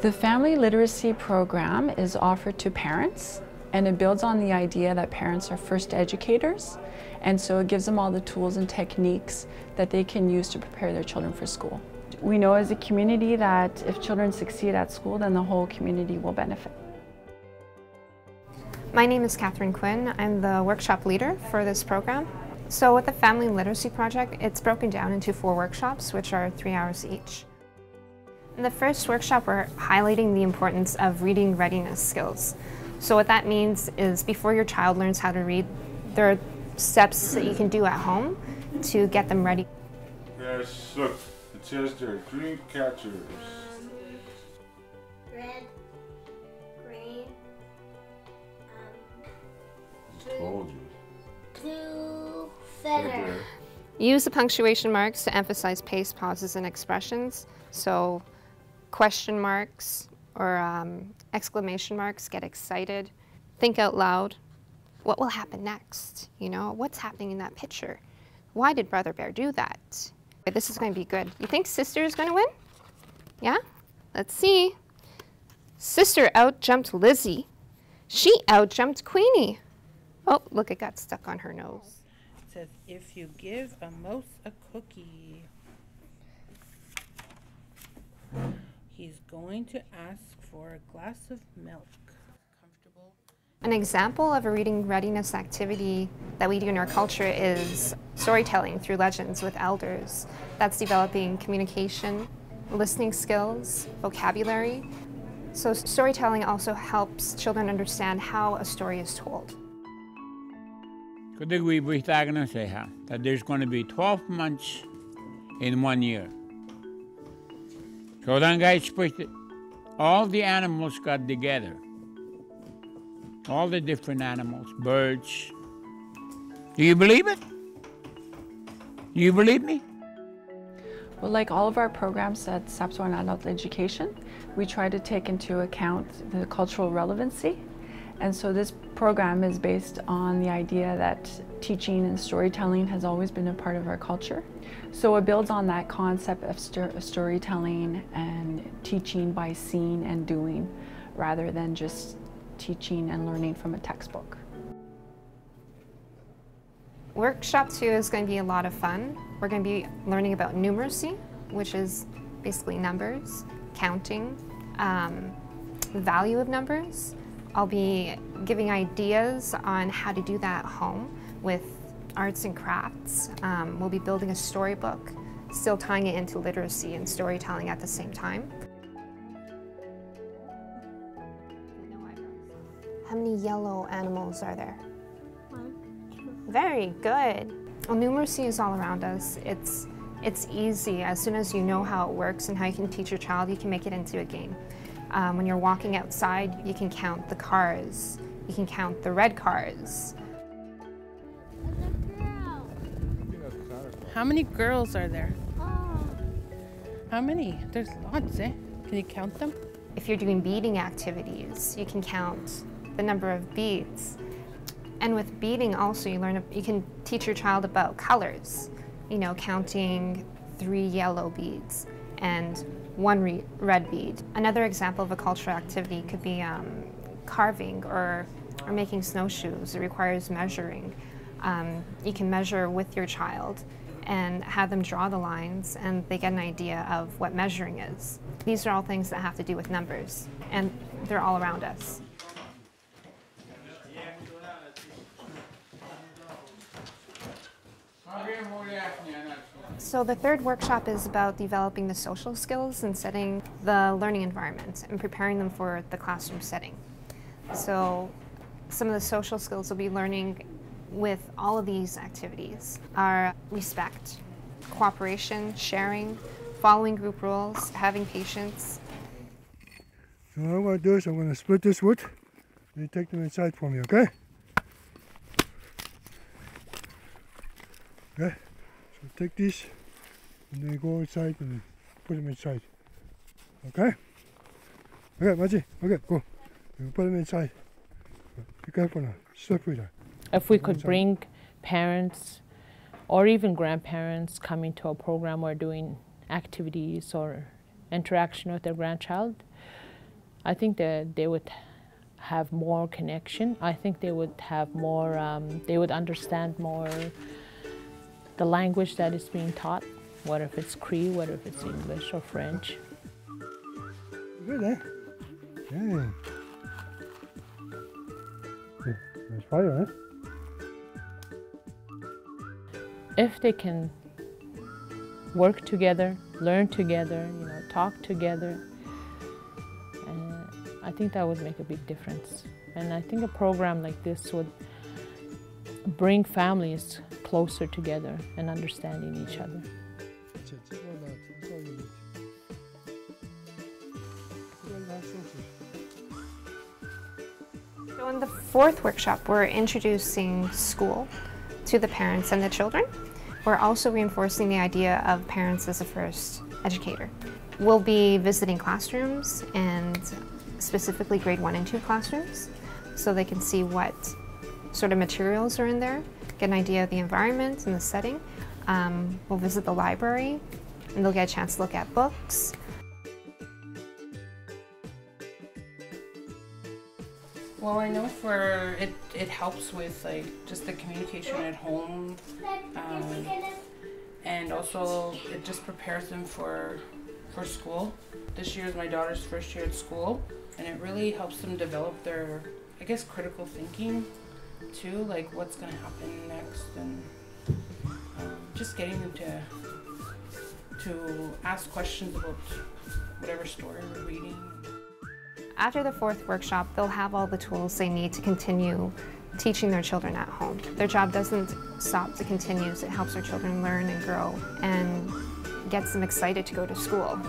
The family literacy program is offered to parents, and it builds on the idea that parents are first educators, and so it gives them all the tools and techniques that they can use to prepare their children for school. We know as a community that if children succeed at school, then the whole community will benefit. My name is Catherine Quinn. I'm the workshop leader for this program. So with the Family Literacy Project, it's broken down into 4 workshops, which are 3 hours each. In the first workshop, we're highlighting the importance of reading readiness skills. So what that means is before your child learns how to read, there are steps that you can do at home to get them ready. Yes, look, it says they're dream catchers. Red, green, Told you. blue, feather. Use the punctuation marks to emphasize pace, pauses, and expressions. So question marks or exclamation marks, get excited, think out loud. What will happen next? You know, what's happening in that picture? Why did Brother Bear do that? This is going to be good. You think Sister is going to win? Yeah? Let's see. Sister out-jumped Lizzie. She out-jumped Queenie. Oh, look, it got stuck on her nose. It says, if you give a mouse a cookie, he's going to ask for a glass of milk. Comfortable? An example of a reading readiness activity that we do in our culture is storytelling through legends with elders. That's developing communication, listening skills, vocabulary. So storytelling also helps children understand how a story is told. Could we be talking that there's going to be 12 months in 1 year? So then guys put all the animals got together. All the different animals, birds. Do you believe it? Do you believe me? Well, like all of our programs at Sabtuan Adult Education, we try to take into account the cultural relevancy. And so this program is based on the idea that teaching and storytelling has always been a part of our culture. So it builds on that concept of storytelling and teaching by seeing and doing, rather than just teaching and learning from a textbook. Workshop 2 is going to be a lot of fun. We're going to be learning about numeracy, which is basically numbers, counting, the value of numbers. I'll be giving ideas on how to do that at home with arts and crafts. We'll be building a storybook, still tying it into literacy and storytelling at the same time. How many yellow animals are there? 1, 2. Very good. Well, numeracy is all around us. It's easy. As soon as you know how it works and how you can teach your child, you can make it into a game. When you're walking outside, you can count the cars. You can count the red cars. How many girls are there? Oh. How many? There's lots, eh? Can you count them? If you're doing beading activities, you can count the number of beads. And with beading also, you can teach your child about colors. You know, counting 3 yellow beads and 1 red bead. Another example of a cultural activity could be carving or making snowshoes. It requires measuring. You can measure with your child and have them draw the lines, and they get an idea of what measuring is. These are all things that have to do with numbers, and they're all around us. So the third workshop is about developing the social skills and setting the learning environment and preparing them for the classroom setting. So some of the social skills we'll be learning with all of these activities are respect, cooperation, sharing, following group rules, having patience. So what I'm going to do is I'm going to split this wood. You take them inside for me, okay? Okay, so take these and then go inside and put them inside. Okay? Okay, Maji, okay, go. You put them inside. Be careful now, slippery there. If we could bring parents or even grandparents coming to a program or doing activities or interaction with their grandchild, I think that they would have more connection. I think they would have more, they would understand more the language that is being taught, whether if it's Cree, whether if it's English or French. Good, eh? Yeah. There's fire, eh? If they can work together, learn together, you know, talk together, I think that would make a big difference. And I think a program like this would bring families closer together and understanding each other. So in the fourth workshop, we're introducing school to the parents and the children. We're also reinforcing the idea of parents as a first educator. We'll be visiting classrooms, and specifically grade 1 and 2 classrooms, so they can see what sort of materials are in there, get an idea of the environment and the setting. We'll visit the library, and they'll get a chance to look at books. Well, I know it helps with like just the communication at home, and also it just prepares them for school. This year is my daughter's first year at school, and it really helps them develop their, I guess, critical thinking too, like what's going to happen next, and just getting them to ask questions about whatever story we're reading. After the fourth workshop, they'll have all the tools they need to continue teaching their children at home. Their job doesn't stop, it continues. It helps their children learn and grow and gets them excited to go to school.